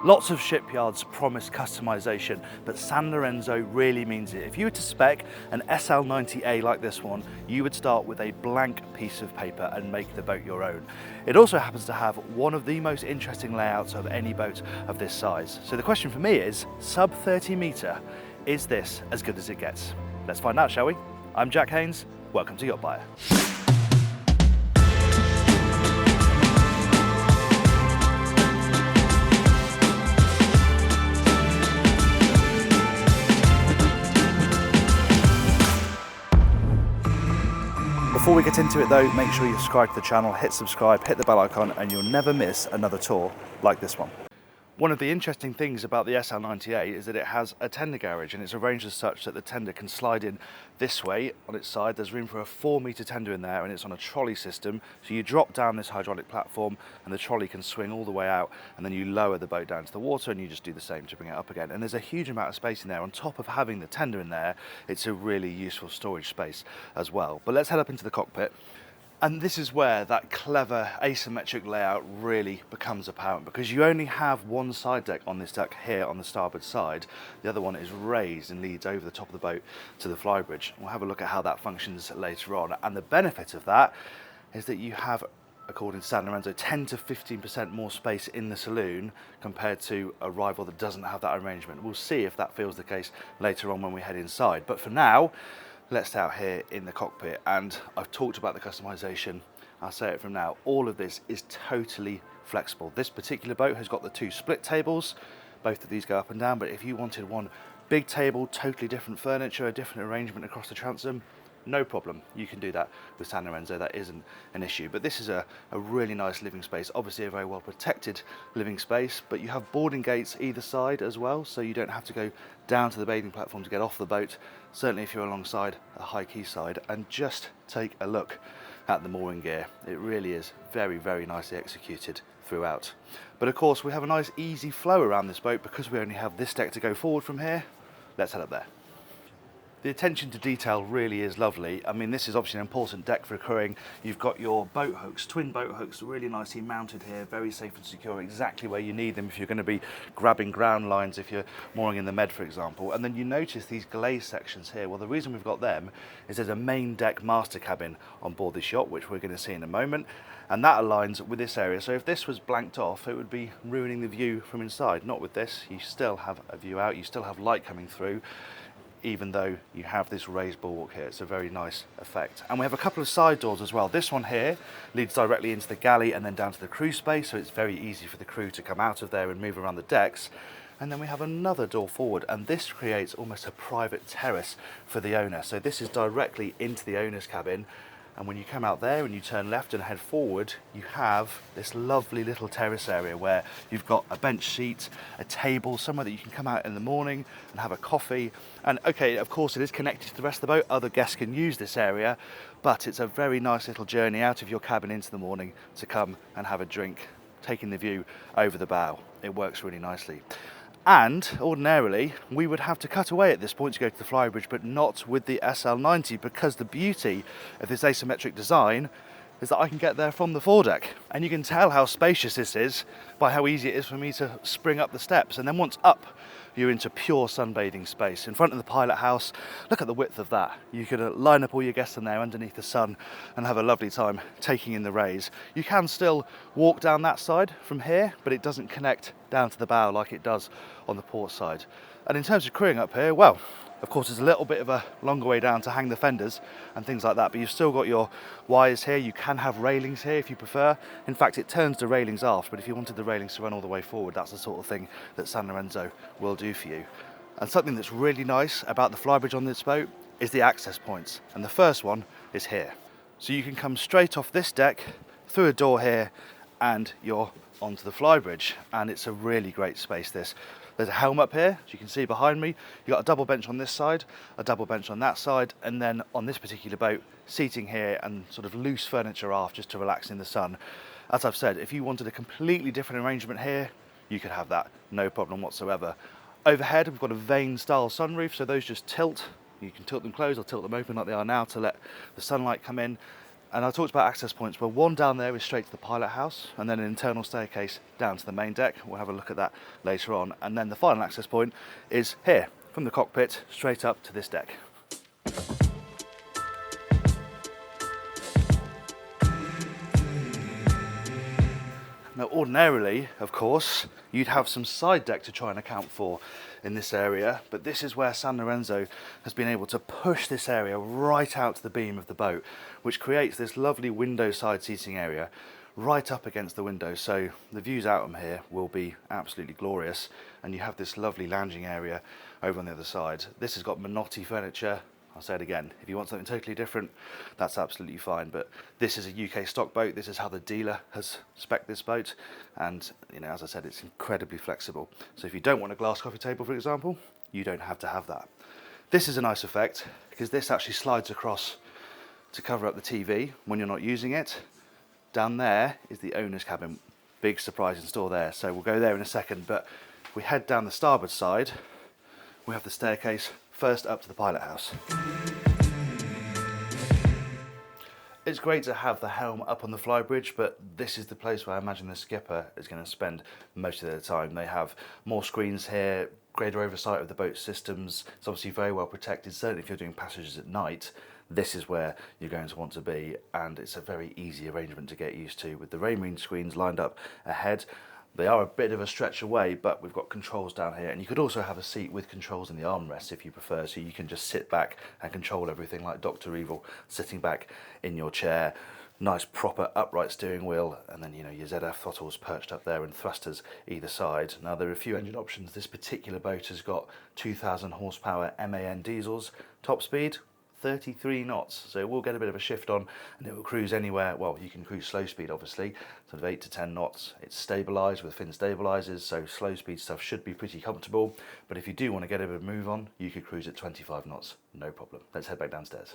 Lots of shipyards promise customization, but Sanlorenzo really means it. If you were to spec an SL90A like this one, you would start with a blank piece of paper and make the boat your own. It also happens to have one of the most interesting layouts of any boat of this size. So the question for me is, sub 30 metre, is this as good as it gets? Let's find out, shall we? I'm Jack Haynes, welcome to Yacht Buyer. Before we get into it though, make sure you subscribe to the channel, hit subscribe, hit the bell icon, and you'll never miss another tour like this one. One of the interesting things about the SL90A is that it has a tender garage, and it's arranged as such that the tender can slide in this way on its side. There's room for a 4-metre tender in there, and it's on a trolley system. So you drop down this hydraulic platform and the trolley can swing all the way out, and then you lower the boat down to the water and you just do the same to bring it up again. And there's a huge amount of space in there. On top of having the tender in there, it's a really useful storage space as well. But let's head up into the cockpit. And this is where that clever asymmetric layout really becomes apparent, because you only have one side deck on this deck here on the starboard side. The other one is raised and leads over the top of the boat to the flybridge. We'll have a look at how that functions later on. And the benefit of that is that you have, according to Sanlorenzo, 10 to 15% more space in the saloon compared to a rival that doesn't have that arrangement. We'll see if that feels the case later on when we head inside. But for now, let's stay out here in the cockpit, and I've talked about the customization. I'll say it from now, all of this is totally flexible. This particular boat has got the 2 split tables. Both of these go up and down, but if you wanted one big table, totally different furniture, a different arrangement across the transom, no problem. You can do that with Sanlorenzo, that isn't an issue. But this is a really nice living space, obviously a very well protected living space, but you have boarding gates either side as well, so you don't have to go down to the bathing platform to get off the boat, certainly if you're alongside a high quay side. And just take a look at the mooring gear. It really is very, very nicely executed throughout. But of course, we have a nice easy flow around this boat because we only have this deck to go forward from here. Let's head up there. The attention to detail really is lovely. I mean, this is obviously an important deck for crewing. You've got your boat hooks, twin boat hooks, really nicely mounted here, very safe and secure, exactly where you need them if you're going to be grabbing ground lines, if you're mooring in the Med, for example. And then you notice these glaze sections here. Well, the reason we've got them is there's a main deck master cabin on board this yacht, which we're going to see in a moment. And that aligns with this area. So if this was blanked off, it would be ruining the view from inside. Not with this. You still have a view out, you still have light coming through, even though you have this raised bulwark here. It's a very nice effect. And we have a couple of side doors as well. This one here leads directly into the galley and then down to the crew space, so it's very easy for the crew to come out of there and move around the decks. And then we have another door forward, and this creates almost a private terrace for the owner. So this is directly into the owner's cabin. And when you come out there and you turn left and head forward, you have this lovely little terrace area where you've got a bench seat, a table, somewhere that you can come out in the morning and have a coffee. And okay, of course it is connected to the rest of the boat. Other guests can use this area, but it's a very nice little journey out of your cabin into the morning to come and have a drink, taking the view over the bow. It works really nicely. And ordinarily, we would have to cut away at this point to go to the flybridge, but not with the SL90, because the beauty of this asymmetric design is that I can get there from the foredeck. And you can tell how spacious this is by how easy it is for me to spring up the steps. And then once up, you're into pure sunbathing space. In front of the pilot house, look at the width of that. You could line up all your guests in there underneath the sun and have a lovely time taking in the rays. You can still walk down that side from here, but it doesn't connect down to the bow like it does on the port side. And in terms of crewing up here, well, of course, there's a little bit of a longer way down to hang the fenders and things like that, but you've still got your wires here. You can have railings here if you prefer. In fact, it turns the railings aft, but if you wanted the railings to run all the way forward, that's the sort of thing that Sanlorenzo will do for you. And something that's really nice about the flybridge on this boat is the access points. And the first one is here. So you can come straight off this deck, through a door here, and you're onto the flybridge. And it's a really great space, this. There's a helm up here, as you can see behind me. You've got a double bench on this side, a double bench on that side, and then on this particular boat, seating here and sort of loose furniture aft just to relax in the sun. As I've said, if you wanted a completely different arrangement here, you could have that, no problem whatsoever. Overhead, we've got a vane style sunroof, so those just tilt. You can tilt them closed or tilt them open like they are now to let the sunlight come in. And I talked about access points. Well, one down there is straight to the pilot house, and then an internal staircase down to the main deck. We'll have a look at that later on. And then the final access point is here, from the cockpit straight up to this deck. Now, ordinarily, of course, you'd have some side deck to try and account for in this area, but this is where Sanlorenzo has been able to push this area right out to the beam of the boat, which creates this lovely window side seating area right up against the window. So the views out from here will be absolutely glorious, and you have this lovely lounging area over on the other side. This has got Minotti furniture. I'll say it again, if you want something totally different, that's absolutely fine, but this is a UK stock boat. This is how the dealer has spec'd this boat, and you know, as I said, it's incredibly flexible. So if you don't want a glass coffee table, for example, you don't have to have that. This is a nice effect because this actually slides across to cover up the TV when you're not using it. Down there is the owner's cabin. Big surprise in store there, so we'll go there in a second, but if we head down the starboard side, we have the staircase first up to the pilot house. It's great to have the helm up on the flybridge, but this is the place where I imagine the skipper is going to spend most of their time. They have more screens here, greater oversight of the boat systems. It's obviously very well protected. Certainly if you're doing passages at night, this is where you're going to want to be, and it's a very easy arrangement to get used to with the rain screens lined up ahead. They are a bit of a stretch away, but we've got controls down here, and you could also have a seat with controls in the armrest if you prefer, so you can just sit back and control everything like Dr. Evil, sitting back in your chair. Nice proper upright steering wheel, and then you know your ZF throttles perched up there and thrusters either side. Now there are a few engine options. This particular boat has got 2,000 horsepower MAN diesels, top speed 33 knots, so we'll get a bit of a shift on and it will cruise anywhere. Well, you can cruise slow speed obviously, sort of 8 to 10 knots. It's stabilised with fin stabilisers, so slow speed stuff should be pretty comfortable, but if you do want to get a bit of move on, you could cruise at 25 knots, no problem. Let's head back downstairs.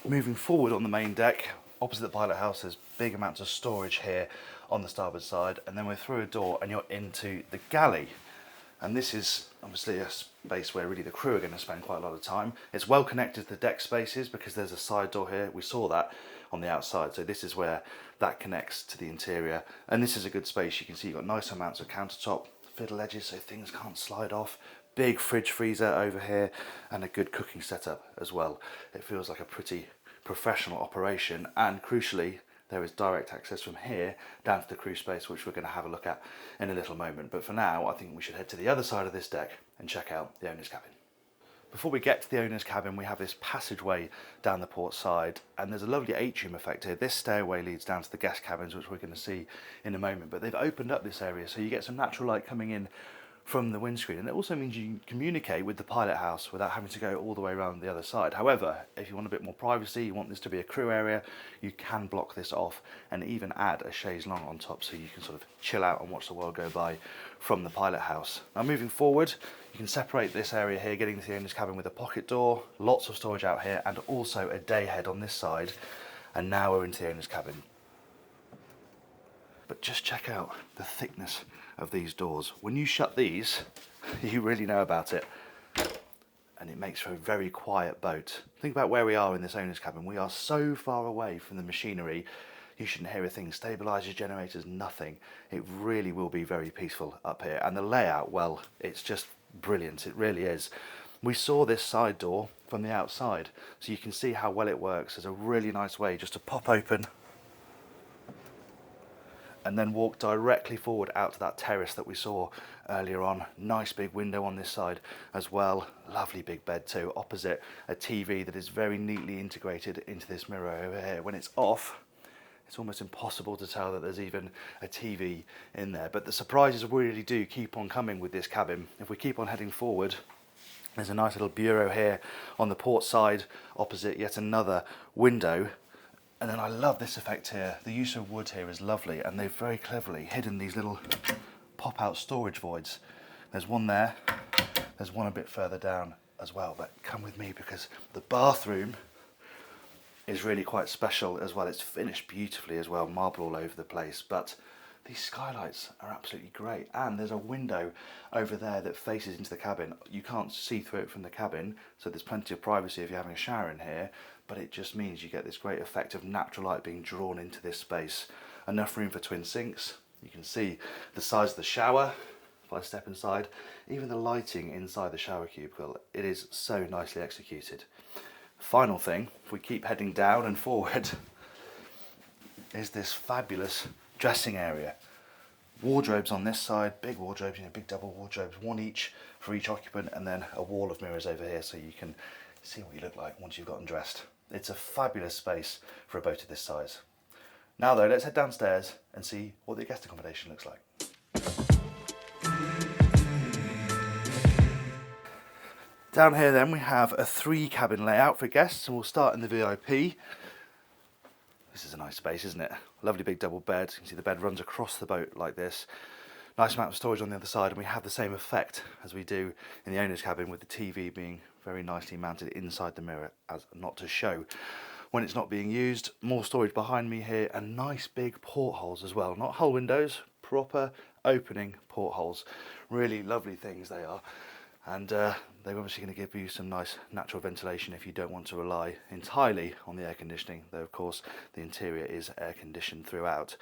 Moving forward on the main deck, opposite the pilot house, there's big amounts of storage here on the starboard side, and then we're through a door and you're into the galley. And this is obviously a space where really the crew are going to spend quite a lot of time. It's well connected to the deck spaces because there's a side door here. We saw that on the outside. So this is where that connects to the interior. And this is a good space. You can see you've got nice amounts of countertop, fiddle edges so things can't slide off. Big fridge freezer over here and a good cooking setup as well. It feels like a pretty professional operation, and crucially, there is direct access from here down to the crew space, which we're going to have a look at in a little moment. But for now, I think we should head to the other side of this deck and check out the owner's cabin. Before we get to the owner's cabin, we have this passageway down the port side, and there's a lovely atrium effect here. This stairway leads down to the guest cabins, which we're going to see in a moment, but they've opened up this area so you get some natural light coming in from the windscreen, and it also means you can communicate with the pilot house without having to go all the way around the other side. However, if you want a bit more privacy, you want this to be a crew area, you can block this off and even add a chaise longue on top so you can sort of chill out and watch the world go by from the pilot house. Now moving forward, you can separate this area here, getting to the owner's cabin with a pocket door, lots of storage out here, and also a day head on this side. And now we're into the owner's cabin. But just check out the thickness of these doors. When you shut these, you really know about it. And it makes for a very quiet boat. Think about where we are in this owner's cabin. We are so far away from the machinery. You shouldn't hear a thing. Stabilizers, generators, nothing. It really will be very peaceful up here. And the layout, well, it's just brilliant. It really is. We saw this side door from the outside, so you can see how well it works. There's a really nice way just to pop open and then walk directly forward out to that terrace that we saw earlier on. Nice big window on this side as well. Lovely big bed too. Opposite, a TV that is very neatly integrated into this mirror over here. When it's off, it's almost impossible to tell that there's even a TV in there. But the surprises really do keep on coming with this cabin. If we keep on heading forward, there's a nice little bureau here on the port side. Opposite, yet another window. And then I love this effect here. The use of wood here is lovely, and they've very cleverly hidden these little pop-out storage voids. There's one there, there's one a bit further down as well, but come with me because the bathroom is really quite special as well. It's finished beautifully as well, marble all over the place, but These skylights are absolutely great, and there's a window over there that faces into the cabin. You can't see through it from the cabin, so there's plenty of privacy if you're having a shower in here, but it just means you get this great effect of natural light being drawn into this space. Enough room for twin sinks. You can see the size of the shower if I step inside. Even the lighting inside the shower cubicle, it is so nicely executed. Final thing, if we keep heading down and forward, is this fabulous dressing area. Wardrobes on this side, big wardrobes, big double wardrobes, one each for each occupant, and then a wall of mirrors over here so you can see what you look like once you've gotten dressed. It's a fabulous space for a boat of this size. Now though, let's head downstairs and see what the guest accommodation looks like. Down here then we have a 3 cabin layout for guests, and we'll start in the VIP. This is a nice space, isn't it? Lovely big double bed. You can see the bed runs across the boat like this. Nice amount of storage on the other side, and we have the same effect as we do in the owner's cabin, with the TV being very nicely mounted inside the mirror as not to show when it's not being used. More storage behind me here, and nice big portholes as well. Not hull windows, proper opening portholes. Really lovely things they are. And they're obviously going to give you some nice natural ventilation if you don't want to rely entirely on the air conditioning, though of course the interior is air conditioned throughout.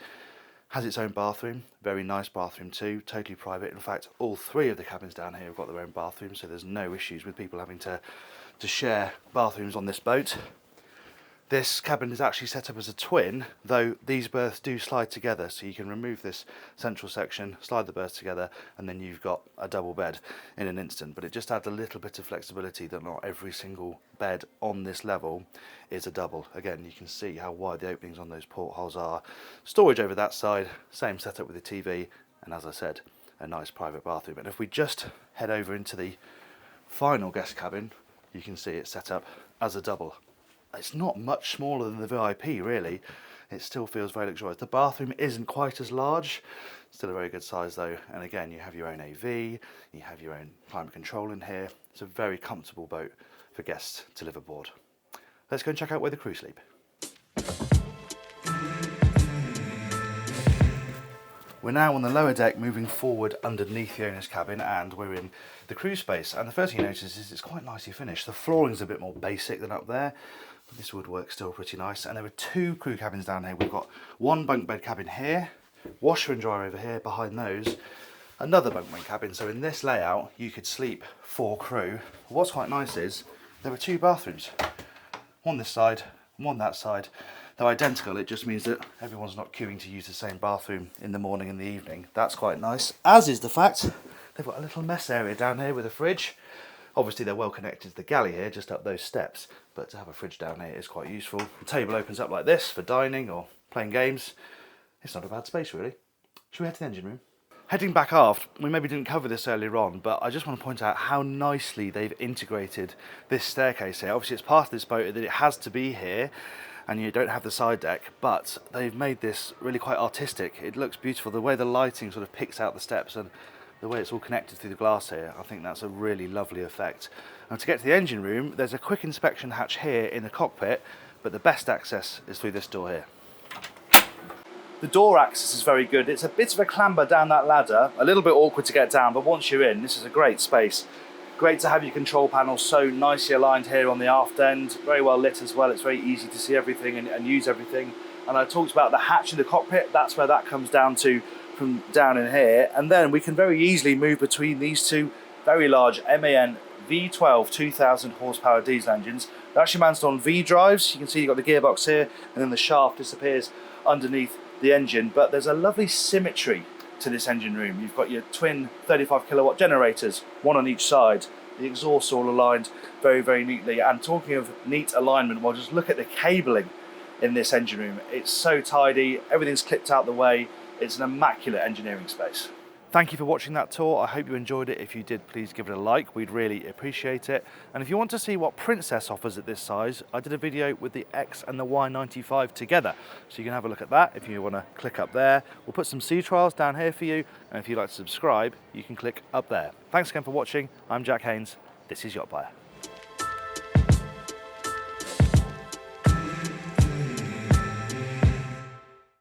Has its own bathroom, very nice bathroom too, totally private. In fact, all 3 of the cabins down here have got their own bathroom, so there's no issues with people having to share bathrooms on this boat. This cabin is actually set up as a twin, though these berths do slide together, so you can remove this central section, slide the berths together, and then you've got a double bed in an instant. But it just adds a little bit of flexibility that not every single bed on this level is a double. Again, you can see how wide the openings on those portholes are. Storage over that side, same setup with the TV, and as I said, a nice private bathroom. And if we just head over into the final guest cabin, you can see it's set up as a double. It's not much smaller than the VIP really. It still feels very luxurious. The bathroom isn't quite as large, still a very good size though. And again, you have your own AV, you have your own climate control in here. It's a very comfortable boat for guests to live aboard. Let's go and check out where the crew sleep. We're now on the lower deck, moving forward underneath the owner's cabin, and we're in the crew space. And the first thing you notice is it's quite nicely finished. The flooring's a bit more basic than up there, but this woodwork's still pretty nice. And there are 2 crew cabins down here. We've got 1 bunk bed cabin here, washer and dryer over here, behind those, another bunk bed cabin. So in this layout, you could sleep 4 crew. What's quite nice is there are 2 bathrooms, one this side, one that side. They're identical, it just means that everyone's not queuing to use the same bathroom in the morning and the evening. That's quite nice, as is the fact they've got a little mess area down here with a fridge. Obviously they're well connected to the galley here, just up those steps, but to have a fridge down here is quite useful. The table opens up like this for dining or playing games. It's not a bad space really. Should we head to the engine room? Heading back aft, we maybe didn't cover this earlier on, but I just want to point out how nicely they've integrated this staircase here. Obviously it's part of this boat that it has to be here, and you don't have the side deck, but they've made this really quite artistic. It looks beautiful. The way the lighting sort of picks out the steps and the way it's all connected through the glass here, I think that's a really lovely effect. And to get to the engine room, there's a quick inspection hatch here in the cockpit, but the best access is through this door here. The door access is very good. It's a bit of a clamber down that ladder, a little bit awkward to get down, but once you're in, this is a great space. Great to have your control panel so nicely aligned here on the aft end, very well lit as well. It's very easy to see everything and use everything. And I talked about the hatch in the cockpit, that's where that comes down to from down in here. And then we can very easily move between these 2 very large MAN V12 2000 horsepower diesel engines. They're actually mounted on V drives. You can see you've got the gearbox here, and then the shaft disappears underneath the engine. But there's a lovely symmetry to this engine room. You've got your twin 35 kilowatt generators, 1 on each side. The exhausts all aligned very, very neatly. And talking of neat alignment, well, just look at the cabling in this engine room. It's so tidy, everything's clipped out the way. It's an immaculate engineering space. Thank you for watching that tour. I hope you enjoyed it. If you did, please give it a like. We'd really appreciate it. And if you want to see what Princess offers at this size, I did a video with the X and the Y95 together. So you can have a look at that if you want to click up there. We'll put some sea trials down here for you. And if you'd like to subscribe, you can click up there. Thanks again for watching. I'm Jack Haynes. This is Yacht Buyer.